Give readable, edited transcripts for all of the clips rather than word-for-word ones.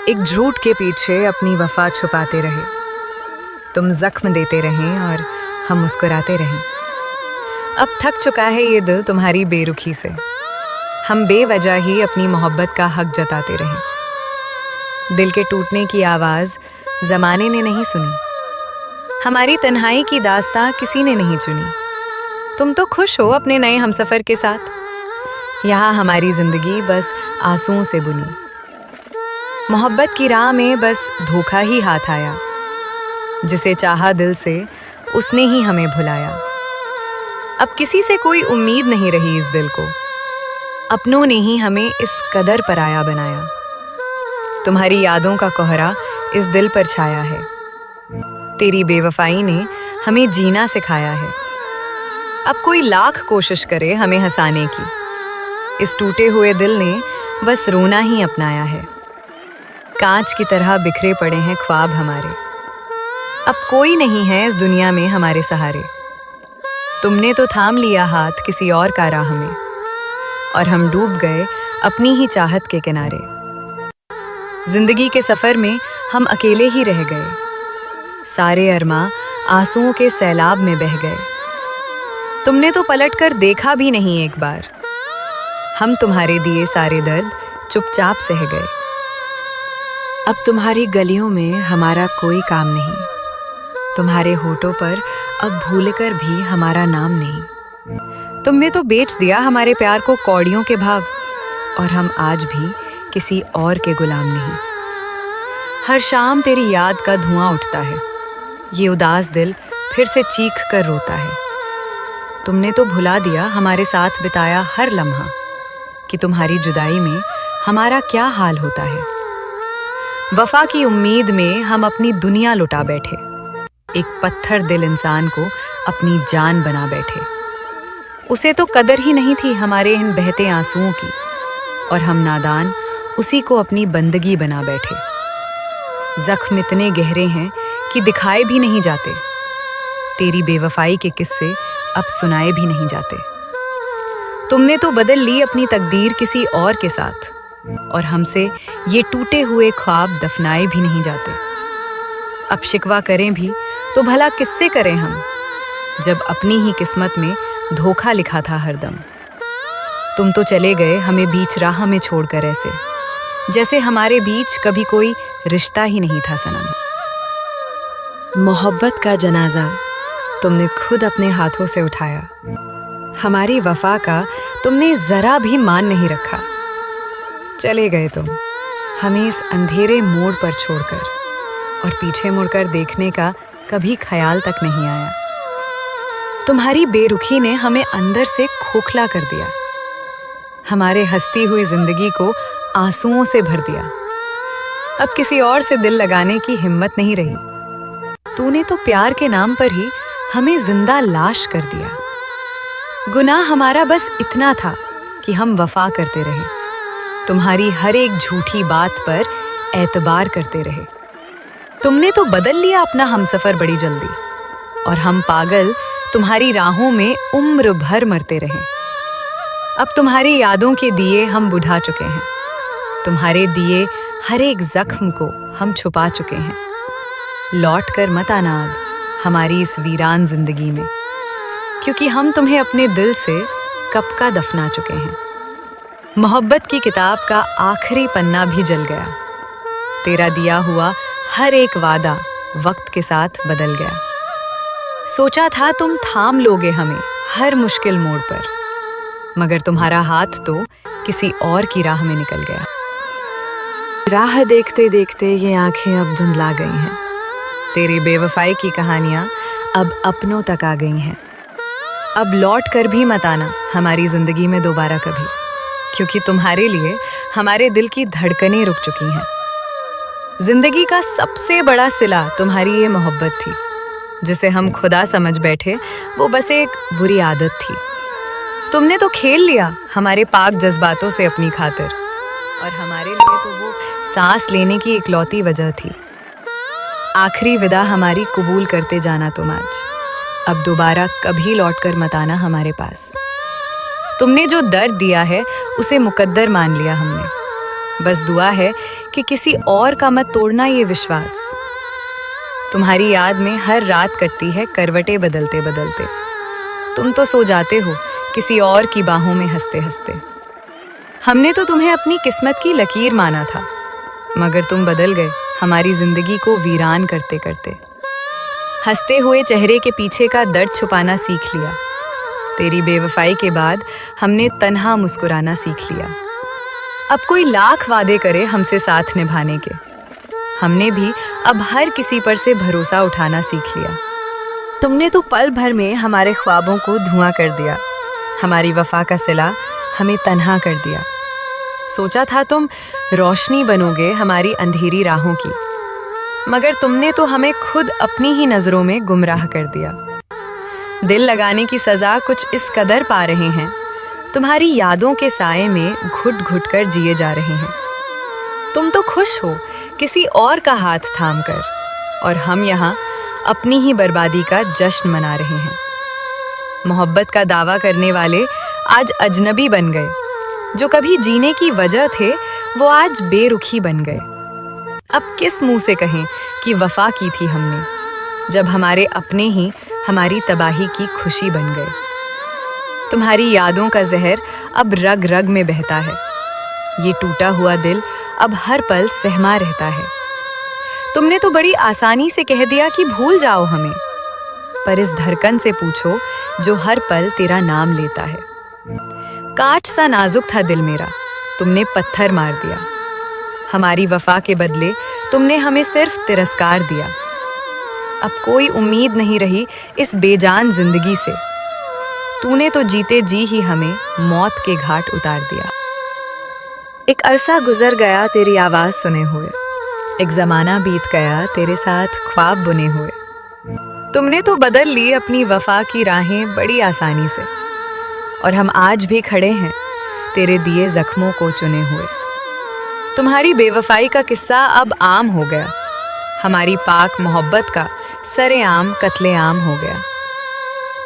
एक झूठ के पीछे अपनी वफा छुपाते रहे। तुम जख्म देते रहें और हम मुस्कुराते रहें। अब थक चुका है ये दिल तुम्हारी बेरुखी से। हम बेवजह ही अपनी मोहब्बत का हक जताते रहें। दिल के टूटने की आवाज़ ज़माने ने नहीं सुनी। हमारी तन्हाई की दास्तां किसी ने नहीं चुनी। तुम तो खुश हो अपने नए हमसफ़र के साथ। यहाँ हमारी ज़िंदगी बस आंसुओं से बुनी। मोहब्बत की राह में बस धोखा ही हाथ आया। जिसे चाहा दिल से उसने ही हमें भुलाया। अब किसी से कोई उम्मीद नहीं रही इस दिल को। अपनों ने ही हमें इस कदर पराया बनाया। तुम्हारी यादों का कोहरा इस दिल पर छाया है। तेरी बेवफाई ने हमें जीना सिखाया है। अब कोई लाख कोशिश करे हमें हंसाने की, इस टूटे हुए दिल ने बस रोना ही अपनाया है। कांच की तरह बिखरे पड़े हैं ख्वाब हमारे। अब कोई नहीं है इस दुनिया में हमारे सहारे। तुमने तो थाम लिया हाथ किसी और का राह में, और हम डूब गए अपनी ही चाहत के किनारे। जिंदगी के सफर में हम अकेले ही रह गए। सारे अरमां आंसुओं के सैलाब में बह गए। तुमने तो पलटकर देखा भी नहीं एक बार। हम तुम्हारे दिए सारे दर्द चुपचाप सह गए। अब तुम्हारी गलियों में हमारा कोई काम नहीं। तुम्हारे होठों पर अब भूलकर भी हमारा नाम नहीं। तुमने तो बेच दिया हमारे प्यार को कौड़ियों के भाव, और हम आज भी किसी और के गुलाम नहीं। हर शाम तेरी याद का धुआं उठता है। ये उदास दिल फिर से चीख कर रोता है। तुमने तो भुला दिया हमारे साथ बिताया हर लम्हा, कि तुम्हारी जुदाई में हमारा क्या हाल होता है। वफा की उम्मीद में हम अपनी दुनिया लुटा बैठे। एक पत्थर दिल इंसान को अपनी जान बना बैठे। उसे तो कदर ही नहीं थी हमारे इन बहते आंसुओं की, और हम नादान उसी को अपनी बंदगी बना बैठे। जख्म इतने गहरे हैं कि दिखाए भी नहीं जाते। तेरी बेवफाई के किस्से अब सुनाए भी नहीं जाते। तुमने तो बदल ली अपनी तकदीर किसी और के साथ, और हमसे ये टूटे हुए ख्वाब दफनाए भी नहीं जाते। अब शिकवा करें भी तो भला किससे करें हम, जब अपनी ही किस्मत में धोखा लिखा था हरदम। तुम तो चले गए हमें बीच राह में छोड़कर, ऐसे जैसे हमारे बीच कभी कोई रिश्ता ही नहीं था सनम। मोहब्बत का जनाजा तुमने खुद अपने हाथों से उठाया। हमारी वफा का तुमने जरा भी मान नहीं रखा। चले गए तुम हमें इस अंधेरे मोड़ पर छोड़कर, और पीछे मुड़कर देखने का कभी ख्याल तक नहीं आया। तुम्हारी बेरुखी ने हमें अंदर से खोखला कर दिया। हमारे हंसती हुई जिंदगी को आंसुओं से भर दिया। अब किसी और से दिल लगाने की हिम्मत नहीं रही। तूने तो प्यार के नाम पर ही हमें जिंदा लाश कर दिया। गुनाह हमारा बस इतना था कि हम वफा करते रहे। तुम्हारी हर एक झूठी बात पर एतबार करते रहे। तुमने तो बदल लिया अपना हमसफर बड़ी जल्दी, और हम पागल तुम्हारी राहों में उम्र भर मरते रहे। अब तुम्हारी यादों के दिए हम बुझा चुके हैं। तुम्हारे दिए हर एक जख्म को हम छुपा चुके हैं। लौट कर मत आना अब हमारी इस वीरान जिंदगी में, क्योंकि हम तुम्हें अपने दिल से कब का दफना चुके हैं। मोहब्बत की किताब का आखिरी पन्ना भी जल गया। तेरा दिया हुआ हर एक वादा वक्त के साथ बदल गया। सोचा था तुम थाम लोगे हमें हर मुश्किल मोड़ पर, मगर तुम्हारा हाथ तो किसी और की राह में निकल गया। राह देखते देखते ये आंखें अब धुंधला गई हैं। तेरी बेवफाई की कहानियां अब अपनों तक आ गई हैं। अब लौट कर भी मत आना हमारी जिंदगी में दोबारा कभी, क्योंकि तुम्हारे लिए हमारे दिल की धड़कनें रुक चुकी हैं। जिंदगी का सबसे बड़ा सिला तुम्हारी ये मोहब्बत थी, जिसे हम खुदा समझ बैठे वो बस एक बुरी आदत थी। तुमने तो खेल लिया हमारे पाक जज्बातों से अपनी खातिर, और हमारे लिए तो वो सांस लेने की इकलौती वजह थी। आखिरी विदा हमारी कबूल करते जाना तुम आज। अब दोबारा कभी लौटकर मत आना हमारे पास। तुमने जो दर्द दिया है उसे मुकद्दर मान लिया हमने, बस दुआ है कि किसी और का मत तोड़ना ये विश्वास। तुम्हारी याद में हर रात कटती है करवटें बदलते बदलते। तुम तो सो जाते हो किसी और की बाहों में हंसते हंसते। हमने तो तुम्हें अपनी किस्मत की लकीर माना था, मगर तुम बदल गए हमारी जिंदगी को वीरान करते करते। हंसते हुए चेहरे के पीछे का दर्द छुपाना सीख लिया। तेरी बेवफाई के बाद हमने तन्हा मुस्कुराना सीख लिया। अब कोई लाख वादे करे हमसे साथ निभाने के, हमने भी अब हर किसी पर से भरोसा उठाना सीख लिया। तुमने तो पल भर में हमारे ख्वाबों को धुआं कर दिया, हमारी वफा का सिला हमें तन्हा कर दिया। सोचा था तुम रोशनी बनोगे हमारी अंधेरी राहों की, मगर तुमने तो हमें खुद अपनी ही नजरों में गुमराह कर दिया। दिल लगाने की सजा कुछ इस कदर पा रहे हैं, तुम्हारी यादों के साए में घुट घुट कर जिए जा रहे हैं। तुम तो खुश हो किसी और का हाथ थाम कर, और हम यहाँ अपनी ही बर्बादी का जश्न मना रहे हैं। मोहब्बत का दावा करने वाले आज अजनबी बन गए, जो कभी जीने की वजह थे वो आज बेरुखी बन गए। अब किस मुंह से कहें कि वफा की थी हमने, जब हमारे अपने ही हमारी तबाही की खुशी बन गए। तुम्हारी यादों का जहर अब रग रग में बहता है, ये टूटा हुआ दिल अब हर पल सहमा रहता है। तुमने तो बड़ी आसानी से कह दिया कि भूल जाओ हमें, पर इस धड़कन से पूछो जो हर पल तेरा नाम लेता है। कांच सा नाजुक था दिल मेरा, तुमने पत्थर मार दिया। हमारी वफा के बदले तुमने हमें सिर्फ तिरस्कार दिया। अब कोई उम्मीद नहीं रही इस बेजान जिंदगी से। तूने तो जीते जी ही हमें मौत के घाट उतार दिया। एक अरसा गुजर गया तेरी आवाज सुने हुए, एक जमाना बीत गया तेरे साथ ख्वाब बुने हुए। तुमने तो बदल ली अपनी वफा की राहें बड़ी आसानी से, और हम आज भी खड़े हैं तेरे दिए जख्मों को चुने हुए। तुम्हारी बेवफाई का किस्सा अब आम हो गया, हमारी पाक मोहब्बत का सरेआम कत्लेआम हो गया।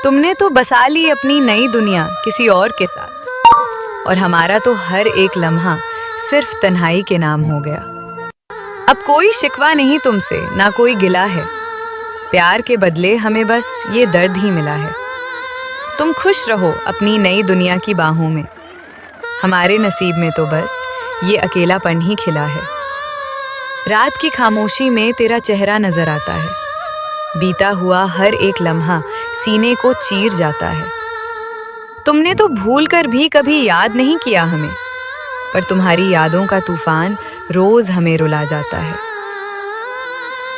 तुमने तो बसा ली अपनी नई दुनिया किसी और के साथ, और हमारा तो हर एक लम्हा सिर्फ तन्हाई के नाम हो गया। अब कोई शिकवा नहीं तुमसे, ना कोई गिला है। प्यार के बदले हमें बस ये दर्द ही मिला है। तुम खुश रहो अपनी नई दुनिया की बाहों में, हमारे नसीब में तो बस ये अकेलापन ही खिला है। रात की खामोशी में तेरा चेहरा नजर आता है, बीता हुआ हर एक लम्हा सीने को चीर जाता है। तुमने तो भूल कर भी कभी याद नहीं किया हमें, पर तुम्हारी यादों का तूफान रोज हमें रुला जाता है।